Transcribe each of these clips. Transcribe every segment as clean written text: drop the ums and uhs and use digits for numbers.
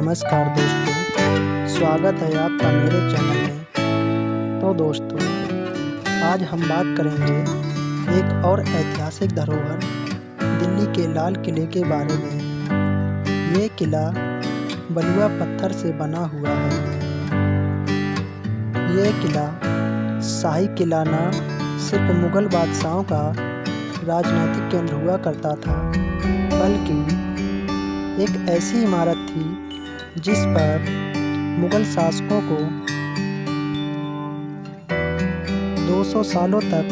नमस्कार दोस्तों, स्वागत है आपका मेरे चैनल में। तो दोस्तों, आज हम बात करेंगे एक और ऐतिहासिक धरोहर दिल्ली के लाल किले के बारे में। ये किला बलुआ पत्थर से बना हुआ है। ये किला शाही किला न सिर्फ मुग़ल बादशाहों का राजनीतिक केंद्र हुआ करता था, बल्कि एक ऐसी इमारत थी जिस पर मुग़ल शासकों को 200 सालों तक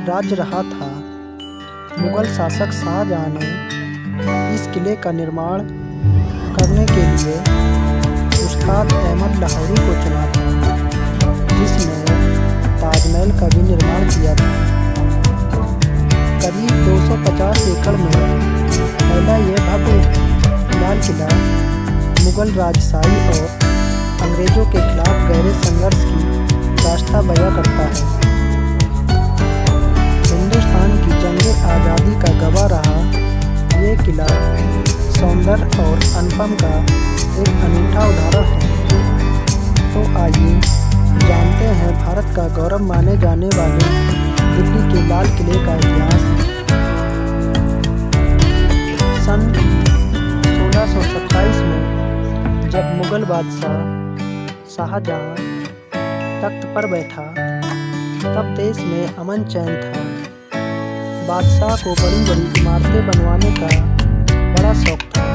राज्य रहा था। मुग़ल शासक शाहजहां ने इस किले का निर्माण करने के लिए उस्ताद अहमद लाहौरी को चुना था, जिसने ताजमहल का भी निर्माण किया था। करीब 250 एकड़ में फैला यह भव्य लाल किला मुग़ल राजशाही और अंग्रेज़ों के खिलाफ गहरे संघर्ष की दास्तां बयां करता है। हिंदुस्तान की जंग आज़ादी का गवाह रहा ये किला सौंदर्य और अनुपम का एक अनूठा उदाहरण है। तो आइए जानते हैं भारत का गौरव माने जाने वाले दिल्ली के लाल किले का इतिहास। सन 1627 में जब मुग़ल बादशाह शाहजहां तख्त पर बैठा, तब देश में अमन चैन था। बादशाह को बड़ी बड़ी इमारतें बनवाने का बड़ा शौक था।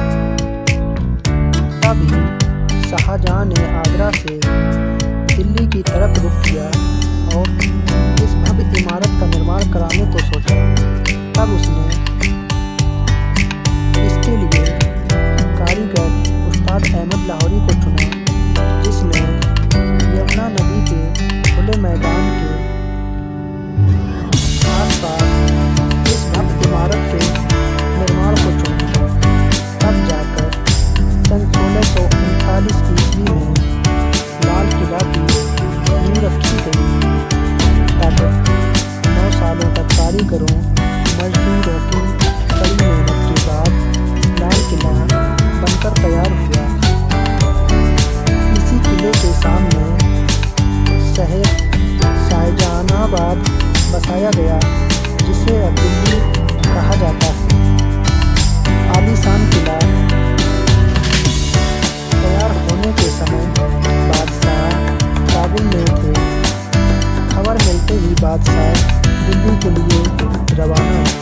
तभी शाहजहां ने आगरा से दिल्ली की तरफ रुख किया और इस भव्य इमारत का निर्माण कराने को सोचा। तब उसने इसके लिए कारीगर उस्ताद अहमद लाहौरी को चुना, जिसने यमुना नदी के खुले मैदान के आसपास इस भव्य इमारत के निर्माण को चुना। तब जाकर सन 1639 ईस्वी में लाल किला की नींव रखी गई। तब 9 सालों तक कारीगरों मजदूरों की कड़ी मेहनत के बाद लाल किला बनकर तैयार हुआ। इसी किले के सामने शहर शाहजहानाबाद बसाया गया, जिसे अब दिल्ली कहा जाता है। आलीशान किला तैयार होने के समय बादशाह काबुल में थे। खबर मिलते ही बादशाह दिल्ली के लिए रवाना हुए।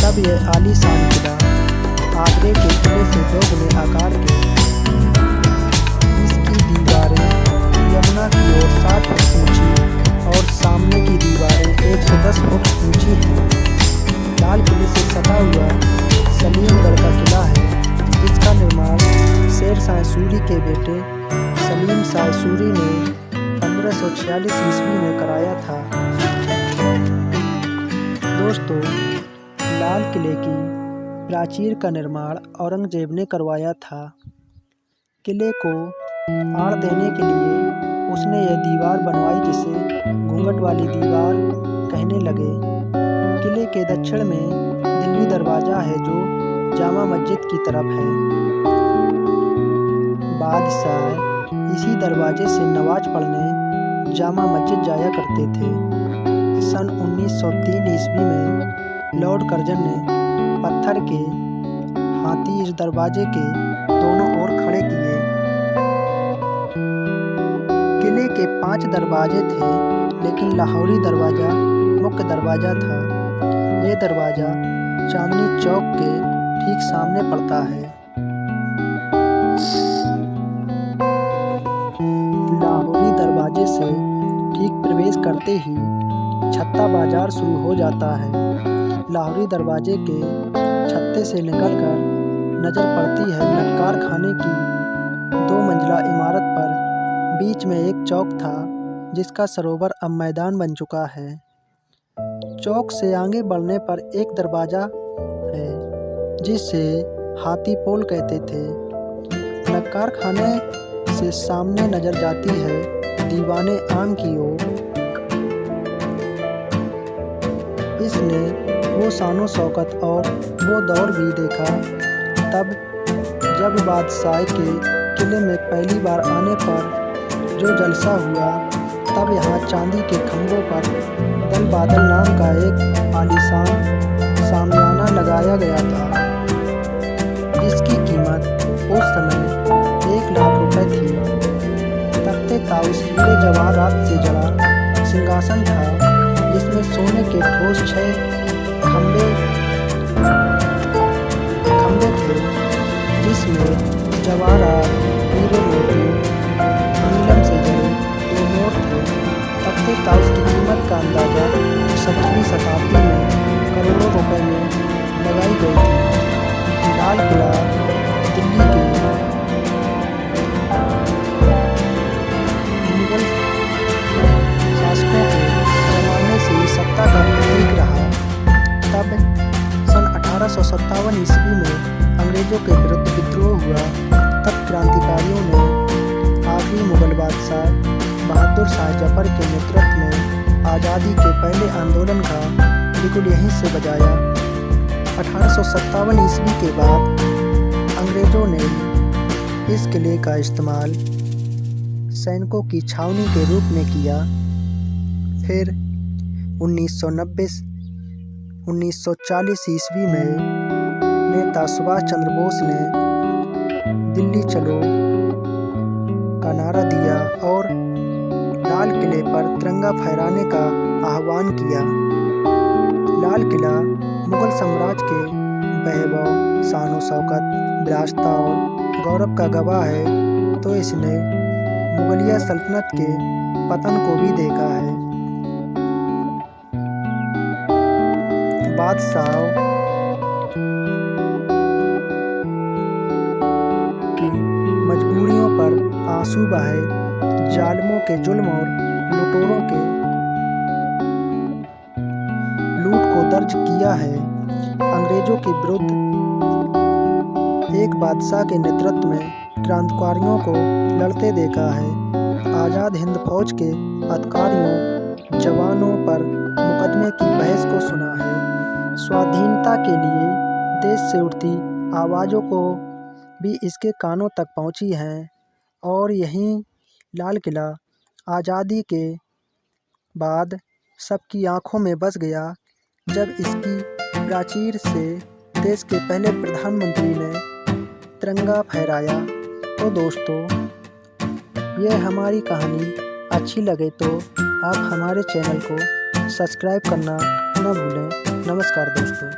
तब यह आलीशान किला आगरे के किले से दोगुने आकार के। इसकी दीवारें यमुना की ओर 60 फुट ऊंची और सामने की दीवारें 110 फुट ऊंची हैं। लाल किले से सटा हुआ सलीमगढ़ का किला है, जिसका निर्माण शेर शाह सूरी के बेटे सलीम शाह सूरी ने 1546 ईस्वी में कराया था। दोस्तों, लाल किले की प्राचीर का निर्माण औरंगजेब ने करवाया था। किले को आड़ देने के लिए उसने यह दीवार बनवाई, जिसे घूंघट वाली दीवार कहने लगे। किले के दक्षिण में दिल्ली दरवाज़ा है, जो जामा मस्जिद की तरफ है। बादशाह इसी दरवाजे से नमाज पढ़ने जामा मस्जिद जाया करते थे। सन 1903 ईस्वी में लॉर्ड कर्जन ने पत्थर के हाथी इस दरवाजे के दोनों ओर खड़े किए। किले के 5 दरवाजे थे, लेकिन लाहौरी दरवाज़ा मुख्य दरवाज़ा था। ये दरवाज़ा चांदनी चौक के ठीक सामने पड़ता है। लाहौरी दरवाजे से ठीक प्रवेश करते ही छत्ता बाजार शुरू हो जाता है। लाहौरी दरवाजे के छत्ते से निकलकर नज़र पड़ती है नक्कार खाने की 2 मंजिला इमारत पर। बीच में एक चौक था, जिसका सरोवर अब मैदान बन चुका है। चौक से आगे बढ़ने पर एक दरवाज़ा है, जिसे हाथी पोल कहते थे। नक्कार खाने से सामने नज़र जाती है दीवाने आम की ओर। इसने वो शानो शौकत और वो दौर भी देखा। तब जब बादशाह के किले में पहली बार आने पर जो जलसा हुआ, तब यहाँ चांदी के खंभों पर दल बादल नाम का एक आलीशान शामियाना लगाया गया था, जिसकी कीमत उस समय 1 लाख रुपए थी। तख्ते ताउस हीरे जवाहरात से जड़ा सिंहासन था, जिसमें सोने के ठोस 6 खंभे थे, जिसमें जवाहरात, हीरे मोती, नीलम से जड़े 2 मोर थे। तख्ते ताउस की कीमत का अंदाजा 17वीं शताब्दी में करोड़ों रुपए में लगाई गई थी। लाल किला दिल्ली के मुगल शासकों के जमाने से सत्ता का प्रतीक रहा। तब सन 1857 ईस्वी में अंग्रेजों के विरुद्ध विद्रोह हुआ। तब क्रांतिकारियों ने आखिरी मुगल बादशाह बहादुर शाह जफर के नेतृत्व में आज़ादी के पहले आंदोलन का बिल्कुल यहीं से बजाया। 1857 ईस्वी के बाद अंग्रेजों ने इस किले का इस्तेमाल सैनिकों की छावनी के रूप में किया। फिर 1940 ईस्वी में नेता सुभाष चंद्र बोस ने दिल्ली चलो का नारा दिया और लाल किले पर तिरंगा फहराने का आह्वान किया। लाल किला मुगल साम्राज्य के वैभव, शानो शौकत, विरासत और गौरव का गवाह है, तो इसने मुगलिया सल्तनत के पतन को भी देखा है। बादशाहों की मजबूरियों पर आंसू बहाए, जालिमों के जुल्म और लुटेरों के लूट को दर्ज किया है। अंग्रेजों के विरुद्ध एक बादशाह के नेतृत्व में क्रांतिकारियों को लड़ते देखा है। आज़ाद हिंद फौज के अधिकारियों, जवानों पर मुकदमे की बहस को सुना है। स्वाधीनता के लिए देश से उठती आवाज़ों को भी इसके कानों तक पहुंची हैं। और यहीं लाल किला आज़ादी के बाद सबकी आंखों में बस गया, जब इसकी प्राचीर से देश के पहले प्रधानमंत्री ने तिरंगा फहराया। तो दोस्तों, यह हमारी कहानी अच्छी लगे तो आप हमारे चैनल को सब्सक्राइब करना न भूलें। नमस्कार दोस्तों।